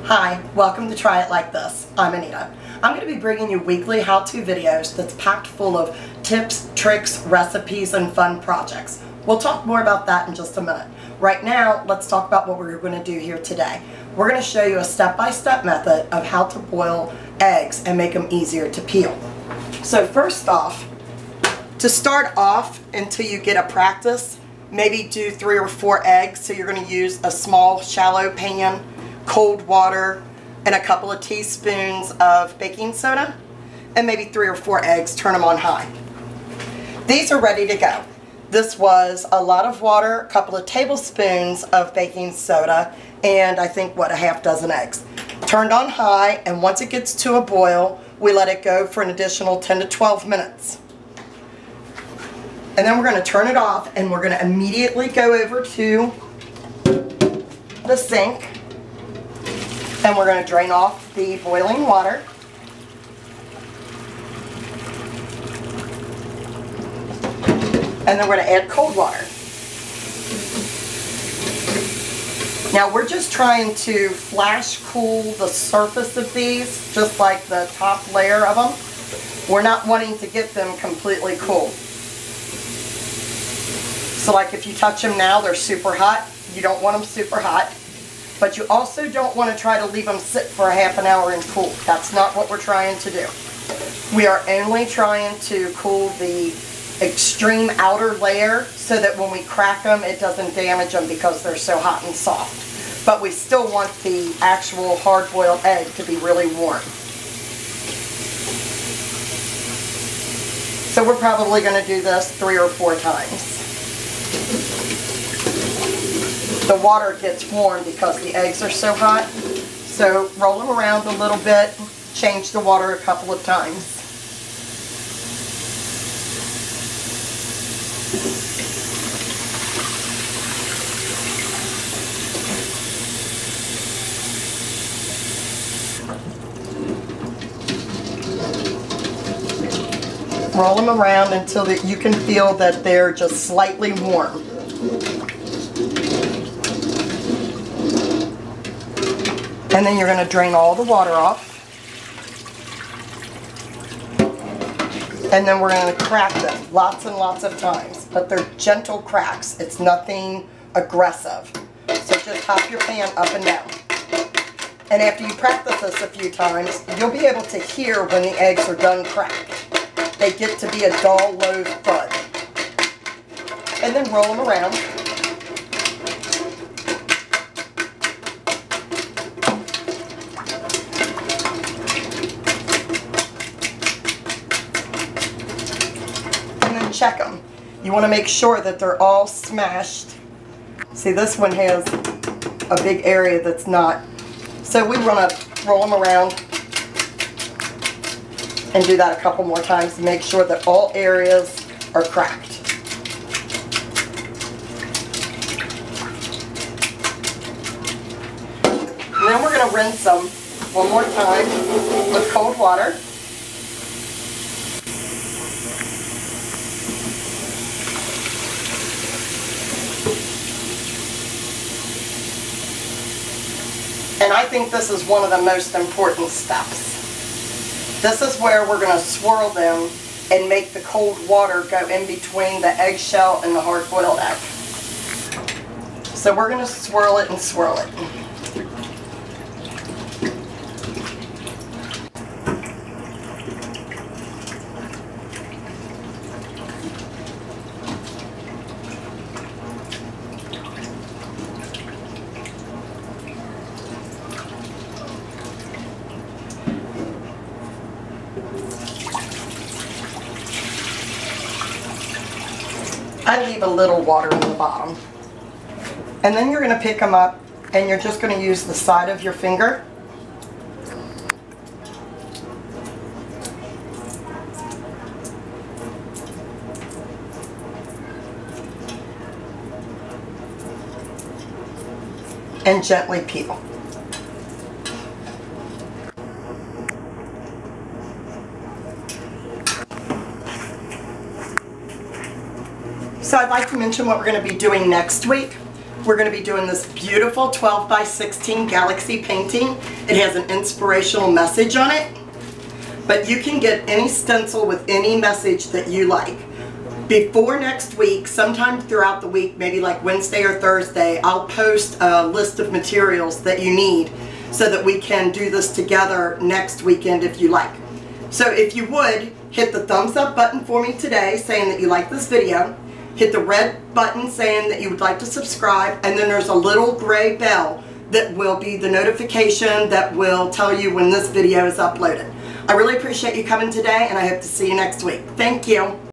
Hi, welcome to Try It Like This. I'm Anita. I'm going to be bringing you weekly how-to videos that's packed full of tips, tricks, recipes, and fun projects. We'll talk more about that in just a minute. Right now, let's talk about what we're going to do here today. We're going to show you a step-by-step method of how to boil eggs and make them easier to peel. So first off, to start off until you get a practice, maybe do 3 or 4 eggs. So you're going to use a small shallow pan, cold water, and a couple of teaspoons of baking soda, and maybe 3 or 4 eggs. Turn them on high. These are ready to go. This was a lot of water, a couple of tablespoons of baking soda, and I think, what, a half dozen eggs. Turned on high, and once it gets to a boil, we let it go for an additional 10 to 12 minutes. And then we're going to turn it off, and we're going to immediately go over to the sink, and we're going to drain off the boiling water. And then we're going to add cold water. Now we're just trying to flash cool the surface of these, just like the top layer of them. We're not wanting to get them completely cool. So like if you touch them now, they're super hot. You don't want them super hot. But you also don't want to try to leave them sit for a half an hour and cool. That's not what we're trying to do. We are only trying to cool the extreme outer layer so that when we crack them, it doesn't damage them because they're so hot and soft. But we still want the actual hard-boiled egg to be really warm. So we're probably going to do this 3 or 4 times. The water gets warm because the eggs are so hot. So roll them around a little bit, change the water a couple of times. Roll them around until you can feel that they're just slightly warm. And then you're going to drain all the water off. And then we're going to crack them lots and lots of times. But they're gentle cracks. It's nothing aggressive. So just hop your pan up and down. And after you practice this a few times, you'll be able to hear when the eggs are done cracked. They get to be a dull, low thud. And then roll them around. Check them. You want to make sure that they're all smashed. See, this one has a big area that's not. So we want to roll them around and do that a couple more times to make sure that all areas are cracked. And then we're going to rinse them one more time with cold water. And I think this is one of the most important steps. This is where we're going to swirl them and make the cold water go in between the eggshell and the hard-boiled egg. So we're going to swirl it and swirl it. I leave a little water in the bottom. And then you're going to pick them up and you're just going to use the side of your finger and gently peel. So I'd like to mention what we're going to be doing next week. we're going to be doing this beautiful 12 by 16 galaxy painting. It has an inspirational message on it, but you can get any stencil with any message that you like. Before next week, sometime throughout the week, maybe like Wednesday or Thursday, I'll post a list of materials that you need so that we can do this together next weekend if you like. So if you would, hit the thumbs up button for me today saying that you like this video. Hit the red button saying that you would like to subscribe, and then there's a little gray bell that will be the notification that will tell you when this video is uploaded. I really appreciate you coming today, and I hope to see you next week. Thank you.